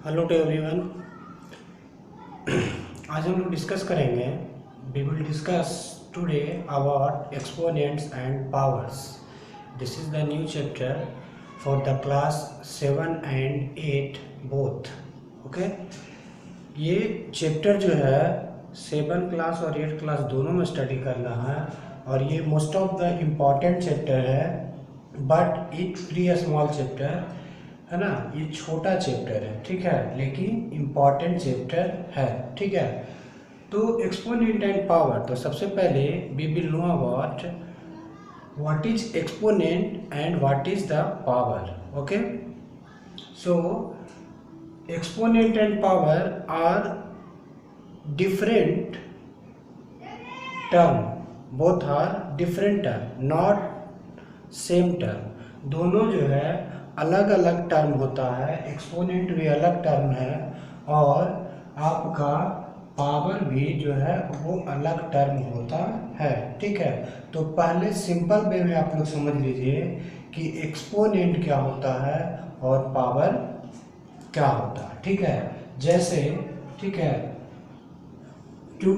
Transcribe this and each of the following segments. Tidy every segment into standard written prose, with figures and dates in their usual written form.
Hello to everyone. आज हम लोग डिस्कस करेंगे। We will discuss today about exponents and powers. This is the new chapter for the class 7 and 8 both. Okay, ये chapter जो है 7 class और 8 class दोनों में स्टडी करना है और ये most of the important chapter है, but it free a small chapter है ना। ये छोटा चैप्टर है, ठीक है, लेकिन इम्पॉर्टेंट चैप्टर है, ठीक है। तो एक्सपोनेंट एंड पावर, तो सबसे पहले we will know about what is exponent and what is the power. Okay, so exponent and power are different term, both are different term, not same term. दोनों जो है अलग अलग टर्म होता है। एक्सपोनेंट भी अलग टर्म है और आपका पावर भी जो है वो अलग टर्म होता है, ठीक है। तो पहले सिंपल वे में आप लोग समझ लीजिए कि एक्सपोनेंट क्या होता है और पावर क्या होता है, ठीक है। जैसे, ठीक है, 2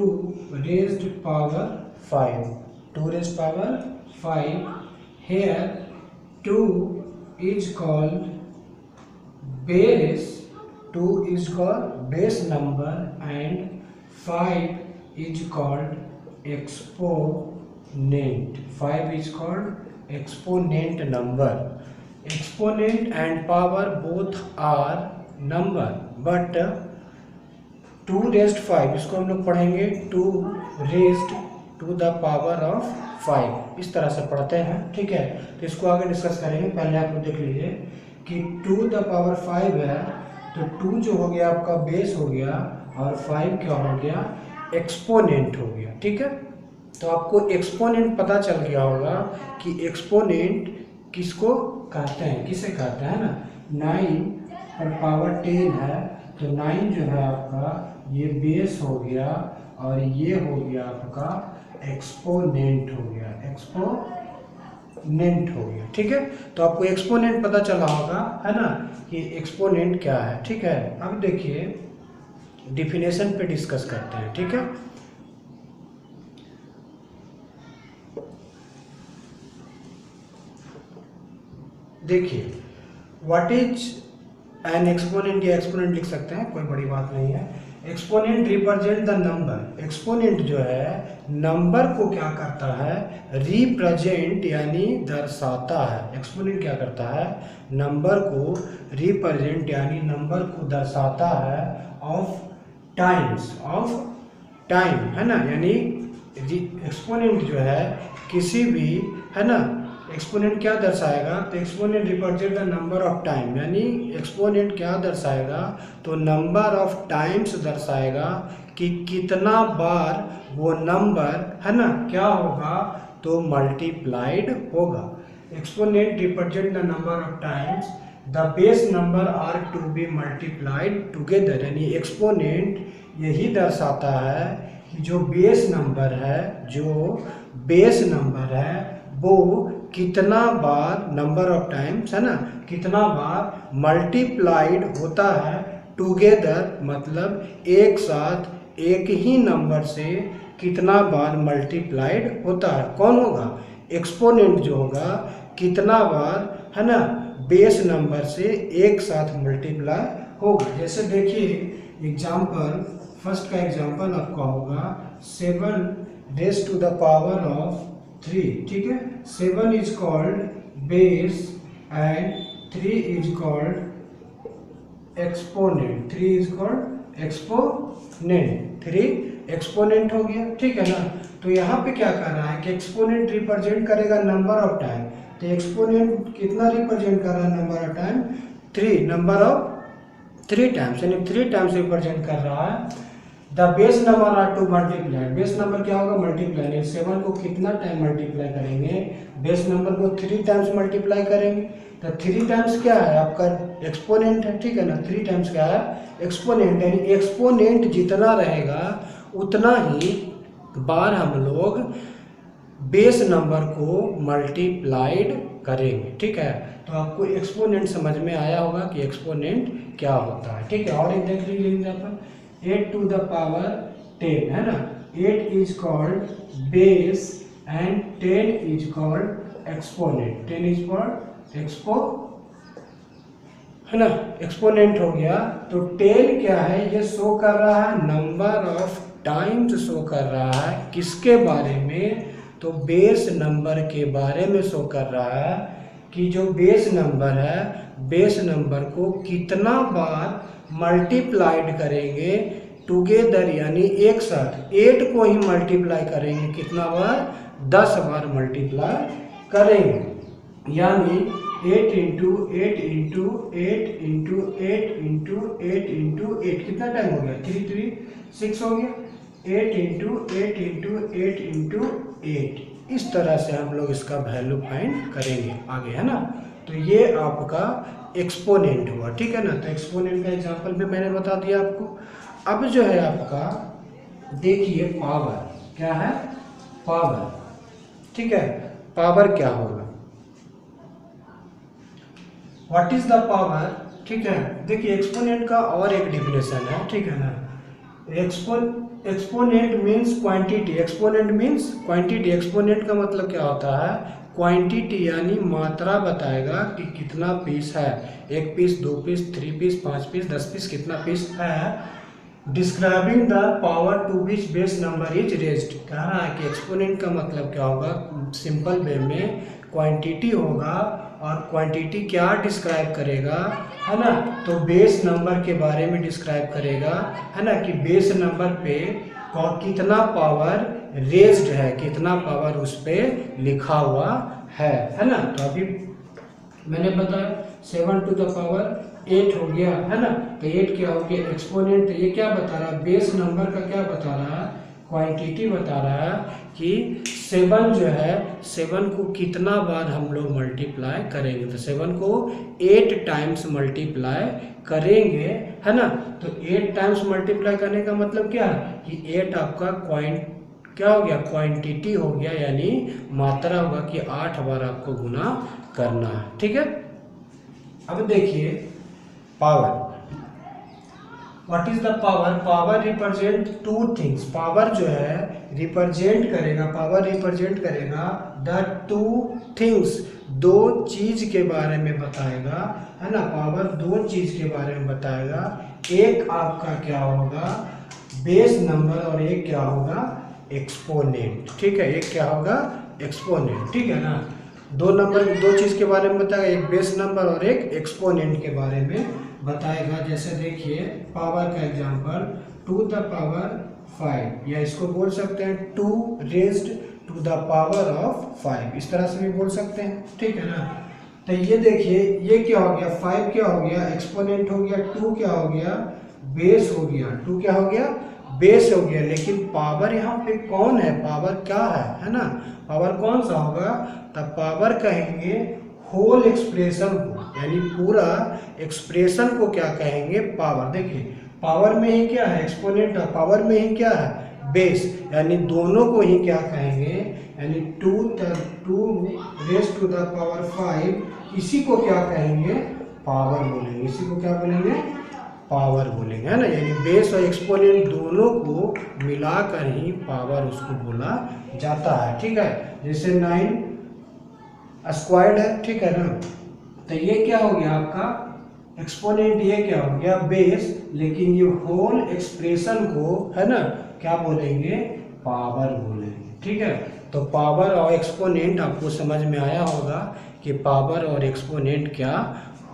raised power 5, 2 raised power 5, here 2 is called base, 2 is called base number and 5 is called exponent, 5 is called exponent number. Exponent and power both are number, but 2 raised 5 इसको हम लोग पढ़ेंगे 2 raised to the power of 5, इस तरह से पढ़ते हैं, ठीक है। तो इसको आगे डिस्कस करेंगे। पहले आप लोग देख लीजिए कि 2 द पावर 5 है, तो 2 जो हो गया आपका बेस हो गया और 5 क्या हो गया, एक्सपोनेंट हो गया, ठीक है। तो आपको एक्सपोनेंट पता चल गया होगा कि एक्सपोनेंट किसको कहते हैं, किसे कहते हैं ना। 9 पर पावर 10 है, तो 9 जो है आपका ये बेस हो गया और ये हो गया आपका एक्सपोनेंट हो गया, एक्सपोनेंट हो गया, ठीक है। तो आपको एक्सपोनेंट पता चला होगा, है ना, कि एक्सपोनेंट क्या है, ठीक है। अब देखिए डिफिनेशन पे डिस्कस करते हैं, ठीक है। देखिए व्हाट इज एन एक्सपोनेंट, या एक्सपोनेंट लिख सकते हैं, कोई बड़ी बात नहीं है। Exponent represent the number, exponent जो है नंबर को क्या करता है, रिप्रेजेंट यानी दर्शाता है। एक्सपोनेंट क्या करता है, नंबर को रिप्रेजेंट यानी नंबर को दर्शाता है ऑफ टाइम्स, ऑफ टाइम, है ना। यानी एक्सपोनेंट जो है किसी भी, है ना, एक्सपोनेंट क्या दर्शाएगा, तो exponent represent the number of time, यानी एक्सपोनेंट क्या दर्शाएगा, तो नंबर ऑफ टाइम्स दर्शाएगा कि कितना बार वो नंबर, है ना, क्या होगा, तो मल्टीप्लाइड होगा। Exponent represent the number of times the base number are to be multiplied together, यानी एक्सपोनेंट यही दर्शाता है कि जो बेस नंबर है, जो बेस नंबर है वो कितना बार, नंबर ऑफ टाइम्स, है ना, कितना बार मल्टीप्लाइड होता है टुगेदर, मतलब एक साथ एक ही नंबर से कितना बार मल्टीप्लाइड होता है। कौन होगा, एक्सपोनेंट जो होगा कितना बार, है ना, बेस नंबर से एक साथ मल्टीप्लाई होगा। जैसे देखिए एग्जाम्पल, फर्स्ट का एग्जाम्पल आपका होगा 7 raise to the power of 3, ठीक है। 7 is called base and 3 is called exponent, 3 is called exponent, 3 exponent हो गया, ठीक है ना। तो यहाँ पे क्या कर रहा है कि एक्सपोनेंट रिप्रेजेंट करेगा नंबर ऑफ टाइम, तो एक्सपोनेंट कितना रिप्रेजेंट कर रहा है, number of time 3, number of 3 times, यानी 3 टाइम्स रिप्रेजेंट कर रहा है। The base number are to multiply, base number क्या होगा, मल्टीप्लाई। 7 को कितना टाइम मल्टीप्लाई करेंगे, बेस नंबर को 3 टाइम्स मल्टीप्लाई करेंगे। तो 3 टाइम्स क्या है आपका, एक्सपोनेंट है, ठीक है ना। 3 टाइम्स क्या है, एक्सपोनेंट, यानी एक्सपोनेंट जितना रहेगा उतना ही बार हम लोग बेस नंबर को मल्टीप्लाइड करेंगे। ठीक है, तो आपको एक्सपोनेंट समझ में आया होगा कि एक्सपोनेंट क्या होता है। ठीक है, और एक देख लीजिए एग्जाम्पल, 8 टू द पावर 10 है ना, 8 is called base and 10 is called exponent. 10 is called expo है ना, एक्सपोनेंट हो गया। तो 10 क्या है, ये शो कर रहा है नंबर ऑफ टाइम्स शो कर रहा है, किसके बारे में, तो बेस नंबर के बारे में शो कर रहा है कि जो बेस नंबर है, बेस नंबर को कितना बार मल्टीप्लाइड करेंगे टुगेदर, यानी एक साथ 8 को ही मल्टीप्लाई करेंगे कितना बार, 10 बार मल्टीप्लाई करेंगे। यानी 8 into 8 into 8 into 8 into 8 into 8 कितना टाइम हो गया, 3 3 6 हो गया, 8 इंटू 8 इंटू 8 इंटू 8। इस तरह से हम लोग इसका वैल्यू फाइंड करेंगे आगे, है ना। तो ये आपका एक्सपोनेंट हुआ। ठीक है ना, तो एक्सपोनेंट का एग्जांपल भी मैंने बता दिया आपको। अब जो है आपका देखिए पावर क्या है, पावर। ठीक है, पावर क्या होगा, व्हाट इज द पावर। ठीक है, देखिए एक्सपोनेंट का और एक डिफिनेशन है। ठीक है ना, exponent means quantity, exponent means quantity. Exponent का मतलब क्या होता है, क्वांटिटी यानी मात्रा बताएगा कि कितना पीस है, 1 piece, 2 piece, 3 piece, 5 piece, 10 piece, कितना पीस है। Describing the power to which base number is raised, कह रहा है कि एक्सपोनेंट का मतलब क्या होगा, सिंपल वे में क्वांटिटी होगा, और क्वांटिटी क्या डिस्क्राइब करेगा, है ना, तो बेस नंबर के बारे में डिस्क्राइब करेगा, है ना, कि बेस नंबर पे कितना पावर रेज्ड है, कितना पावर उस पर लिखा हुआ है ना। तो अभी मैंने बताया 7 टू द पावर 8 हो गया, है ना, तो 8 क्या हो गया, एक्सपोनेंट। तो ये क्या बता रहा है, बेस नंबर का क्या बता रहा है, क्वांटिटी बता रहा है कि 7 जो है, 7 को कितना बार हम लोग मल्टीप्लाई करेंगे। तो 7 को 8 टाइम्स मल्टीप्लाई करेंगे, है ना। तो 8 टाइम्स मल्टीप्लाई करने का मतलब क्या है कि 8 आपका क्या हो गया, क्वांटिटी हो गया, यानी मात्रा होगा कि 8 बार आपको गुना करना है। ठीक है, अब देखिए power, what is the power. Power represent 2 things. Power जो है रिप्रेजेंट करेगा, पावर रिप्रेजेंट करेगा द 2 थिंग्स, 2 चीज के बारे में बताएगा, है ना। पावर 2 चीज के बारे में बताएगा, एक आपका क्या होगा बेस नंबर, और एक क्या होगा एक्सपोनेंट। ठीक है, एक क्या होगा एक्सपोनेंट। ठीक है ना, 2 चीज के बारे में बताएगा, एक बेस नंबर और एक एक्सपोनेंट के बारे में बताएगा। जैसे देखिए पावर का एग्जांपल, 2 द पावर 5, या इसको बोल सकते हैं 2 raised to the power of 5, इस तरह से भी बोल सकते हैं। ठीक है ना, तो ये देखिए ये क्या हो गया, 5 क्या हो गया एक्सपोनेंट हो गया, 2 क्या हो गया बेस हो गया, 2 क्या हो गया बेस हो गया। लेकिन पावर यहाँ पे कौन है, पावर क्या है ना, पावर कौन सा होगा, तब पावर कहेंगे होल एक्सप्रेशन को, यानी पूरा एक्सप्रेशन को क्या कहेंगे पावर। देखिए पावर में ही क्या है एक्सपोनेंट, और पावर में ही क्या है बेस, यानी दोनों को ही क्या कहेंगे, यानी 2 रेज़ टू द पावर 5, इसी को क्या कहेंगे पावर बोलेंगे, इसी को क्या बोलेंगे पावर बोलेंगे, है ना। यानी बेस और एक्सपोनेंट दोनों को मिलाकर ही पावर उसको बोला जाता है। ठीक है, जैसे 9 स्क्वायर्ड है, ठीक है ना, तो ये क्या हो गया आपका एक्सपोनेंट, ये क्या हो गया बेस, लेकिन ये होल एक्सप्रेशन को है ना क्या बोलेंगे पावर बोलेंगे। ठीक है, तो पावर और एक्सपोनेंट आपको समझ में आया होगा कि पावर और एक्सपोनेंट क्या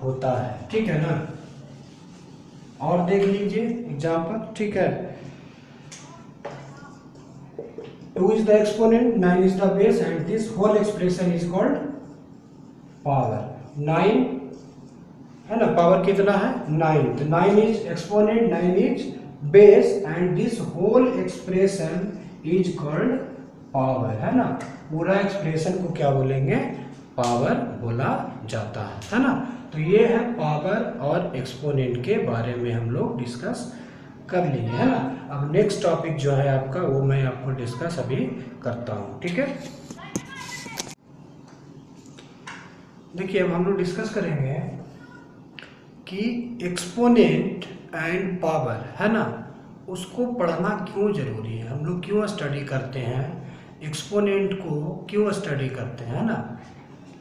होता है। ठीक है ना, और देख लीजिए एग्जाम्पल। ठीक है, 2 is the exponent, 9 is the base, and this whole expression is called power। 9 है ना, पावर कितना है 9, तो 9 is exponent, 9 is base, and this whole expression is called power, है ना। पूरा एक्सप्रेशन को क्या बोलेंगे पावर बोला जाता है ना। तो ये है पावर और एक्सपोनेंट के बारे में हम लोग डिस्कस कर लेंगे, है ना। अब नेक्स्ट टॉपिक जो है आपका वो मैं आपको डिस्कस अभी करता हूँ। ठीक है, देखिए अब हम लोग डिस्कस करेंगे कि एक्सपोनेंट एंड पावर है ना, उसको पढ़ना क्यों ज़रूरी है, हम लोग क्यों स्टडी करते हैं, एक्सपोनेंट को क्यों स्टडी करते हैं ना,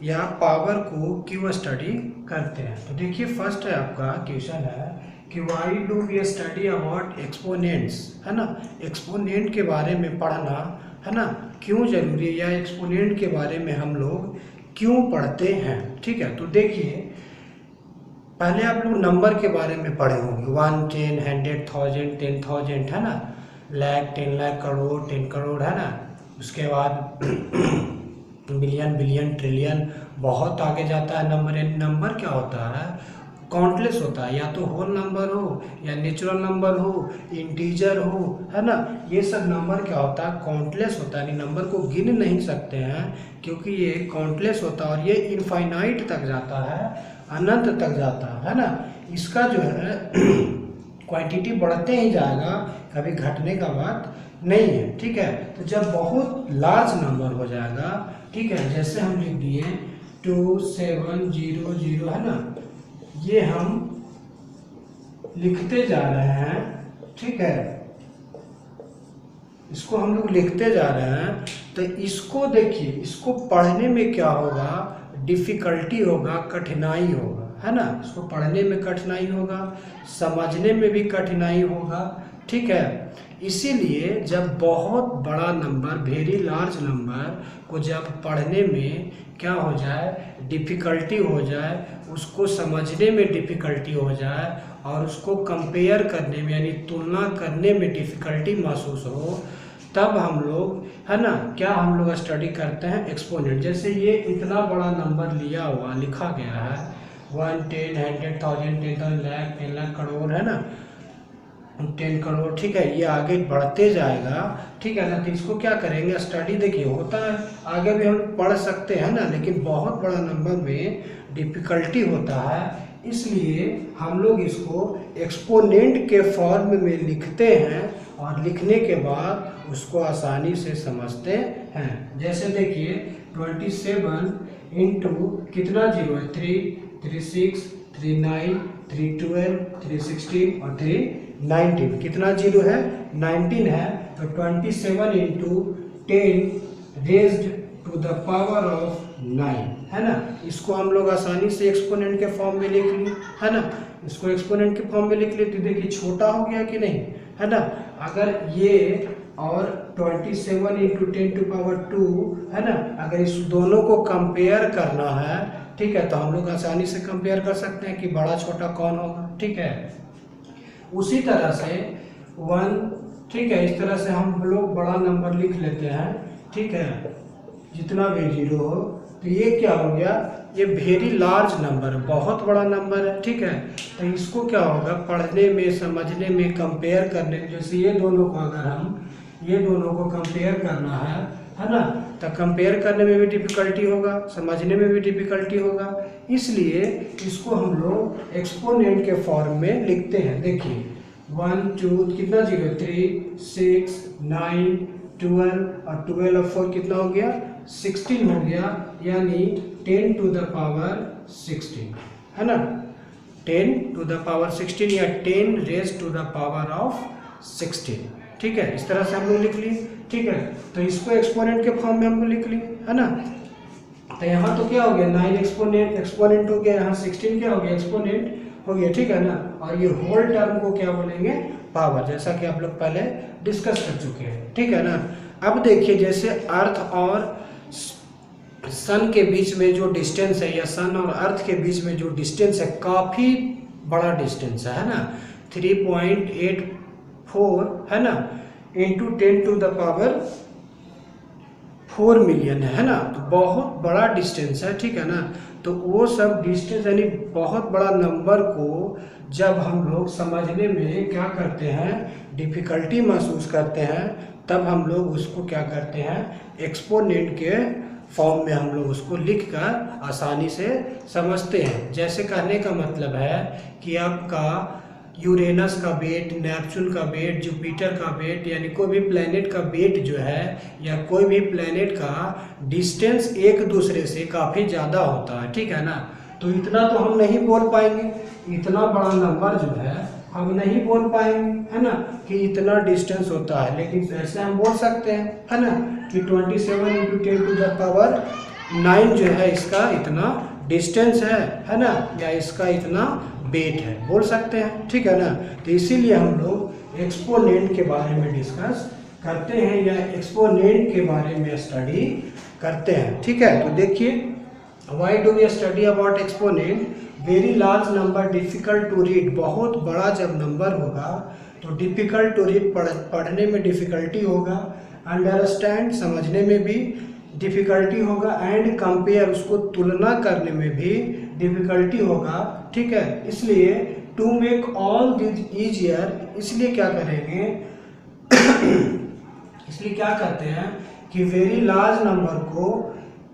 या पावर को क्यों स्टडी करते हैं। तो देखिए फर्स्ट है आपका क्वेश्चन है कि why do we study about exponents, है ना, एक्सपोनेंट के बारे में पढ़ना है ना क्यों जरूरी है, या एक्सपोनेंट के बारे में हम लोग क्यों पढ़ते हैं। ठीक है, तो देखिए पहले आप लोग नंबर के बारे में पढ़े होंगे, 1, 10, 100, 1000, 10,000 है ना, लाख, 10 लाख, करोड़, 10 करोड़ है ना, उसके बाद बिलियन, बिलियन, ट्रिलियन, बहुत आगे जाता है नंबर। नंबर क्या होता है, काउंटलेस होता है, या तो होल नंबर हो या नेचुरल नंबर हो, इंटीजर हो, है ना, ये सब नंबर क्या होता है, काउंटलेस होता है, यानी नंबर को गिन नहीं सकते हैं क्योंकि ये काउंटलेस होता है और ये इनफाइनाइट तक जाता है, अनंत तक जाता है ना। इसका जो है क्वांटिटी बढ़ते ही जाएगा, कभी घटने का बात नहीं है। ठीक है, तो जब बहुत लार्ज नंबर हो जाएगा, ठीक है, जैसे हम लिख दिए 2700 है ना, ये हम लिखते जा रहे हैं, ठीक है, इसको हम लोग लिखते जा रहे हैं, तो इसको देखिए, इसको पढ़ने में क्या होगा, डिफिकल्टी होगा, कठिनाई होगा, है ना, इसको पढ़ने में कठिनाई होगा, समझने में भी कठिनाई होगा। ठीक है, इसीलिए जब बहुत बड़ा नंबर, वेरी लार्ज नंबर को जब पढ़ने में क्या हो जाए, डिफ़िकल्टी हो जाए, उसको समझने में डिफ़िकल्टी हो जाए और उसको कंपेयर करने में यानी तुलना करने में डिफ़िकल्टी महसूस हो, तब हम लोग है ना क्या हम लोग स्टडी करते हैं एक्सपोनेंट। जैसे ये इतना बड़ा नंबर लिया हुआ लिखा गया है 1, 10, 100, 1000, 10,000, लाख, 10 लाख, करोड़ है ना, 10 करोड़। ठीक है, ये आगे बढ़ते जाएगा, ठीक है ना, तो इसको क्या करेंगे स्टडी। देखिए होता है आगे भी हम पढ़ सकते हैं ना, लेकिन बहुत बड़ा नंबर में डिफ़िकल्टी होता है, इसलिए हम लोग इसको एक्सपोनेंट के फॉर्म में लिखते हैं और लिखने के बाद उसको आसानी से समझते हैं। जैसे देखिए 27 इंटू कितना जीरो है, 3, 36, 39, 312, 316 और 319, कितना जीरो है, 19 है, तो 27 into 10 raised to the power of 9 है ना। इसको हम लोग आसानी से एक्सपोनेंट के फॉर्म में लिख लिए, है ना, इसको एक्सपोनेंट के फॉर्म में लिख लिए, तो देखिए छोटा हो गया कि नहीं, है ना। अगर ये और 27 इंटू 10 टू पावर 2 है ना, अगर इस दोनों को कंपेयर करना है, ठीक है, तो हम लोग आसानी से कंपेयर कर सकते हैं कि बड़ा छोटा कौन होगा। ठीक है, उसी तरह से 1, ठीक है, इस तरह से हम लोग बड़ा नंबर लिख लेते हैं, ठीक है, जितना भी जीरो हो, तो ये क्या हो गया, ये वेरी लार्ज नंबर, बहुत बड़ा नंबर है। ठीक है, तो इसको क्या होगा, पढ़ने में, समझने में, कंपेयर करने में, जैसे ये दोनों को अगर हम ये दोनों को कंपेयर करना है ना, तो कंपेयर करने में भी डिफ़िकल्टी होगा, समझने में भी डिफ़िकल्टी होगा, इसलिए इसको हम लोग एक्सपोनेंट के फॉर्म में लिखते हैं। देखिए 1, 2 कितना जीरो, 3, 6, 9, 12 और 12 और 4 कितना हो गया, 16 हो गया, यानी 10 टू द पावर 16 है ना, 10 टू द पावर 16 या 10 raise to the power of 16। ठीक है, इस तरह से हम लोग लिख लिए। ठीक है, तो इसको एक्सपोनेंट के फॉर्म में हम लोग लिख लिए, है ना। तो यहाँ तो क्या हो गया, 9 एक्सपोनेंट हो गया, यहाँ 16 क्या हो गया, एक्सपोनेंट हो गया। ठीक है ना, और ये होल टर्म को क्या बोलेंगे, पावर, जैसा कि आप लोग पहले डिस्कस कर चुके हैं। ठीक है ना। अब देखिए जैसे अर्थ और सन के बीच में जो डिस्टेंस है, या सन और अर्थ के बीच में जो डिस्टेंस है, काफ़ी बड़ा डिस्टेंस है ना, 3.84 है ना, into 10 to the power 4 million है ना, तो बहुत बड़ा डिस्टेंस है। ठीक है ना, तो वो सब डिस्टेंस यानी बहुत बड़ा नंबर को जब हम लोग समझने में क्या करते हैं, डिफ़िकल्टी महसूस करते हैं, तब हम लोग उसको क्या करते हैं, एक्सपोनेंट के फॉर्म में हम लोग उसको लिखकर आसानी से समझते हैं। जैसे कहने का मतलब है कि आपका यूरेनस का वेट, नेपच्यून का वेट, जुपिटर का वेट, यानी कोई भी प्लेनेट का वेट जो है या कोई भी प्लेनेट का डिस्टेंस एक दूसरे से काफ़ी ज़्यादा होता है, ठीक है ना। तो इतना तो हम नहीं बोल पाएंगे, इतना बड़ा नंबर जो है हम नहीं बोल पाएंगे, है ना, कि इतना डिस्टेंस होता है। लेकिन ऐसे हम बोल सकते हैं, है ना, कि 27 × 10⁹ जो है इसका इतना डिस्टेंस है ना, या इसका इतना वेट है, बोल सकते हैं, ठीक है ना। तो इसीलिए हम लोग एक्सपोनेंट के बारे में डिस्कस करते हैं या एक्सपोनेंट के बारे में स्टडी करते हैं, ठीक है। तो देखिए, why do we study about exponent? Very large number difficult to read, बहुत बड़ा जब नंबर होगा तो डिफिकल्ट टू रीड, पढ़ने में डिफिकल्टी होगा, अंडरस्टैंड समझने में भी डिफिकल्टी होगा, एंड कंपेयर उसको तुलना करने में भी डिफिकल्टी होगा, ठीक है। इसलिए to make all this easier, इसलिए क्या करेंगे इसलिए क्या करते हैं कि वेरी लार्ज नंबर को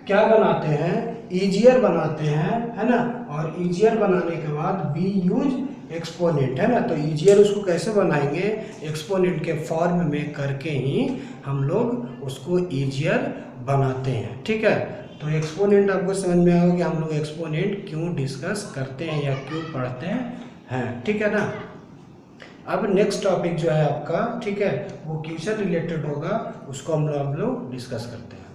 क्या बनाते हैं, ईजियर बनाते हैं, है ना। और ईजियर बनाने के बाद वी यूज एक्सपोनेंट, है ना। तो ईजियर उसको कैसे बनाएंगे, एक्सपोनेंट के फॉर्म में करके ही हम लोग उसको ईजियर बनाते हैं, ठीक है। तो एक्सपोनेंट आपको समझ में आएगा कि हम लोग एक्सपोनेंट क्यों डिस्कस करते हैं या क्यों पढ़ते हैं, ठीक है ना। अब नेक्स्ट टॉपिक जो है आपका, ठीक है, वो क्वेश्चन रिलेटेड होगा, उसको हम लोग डिस्कस करते हैं।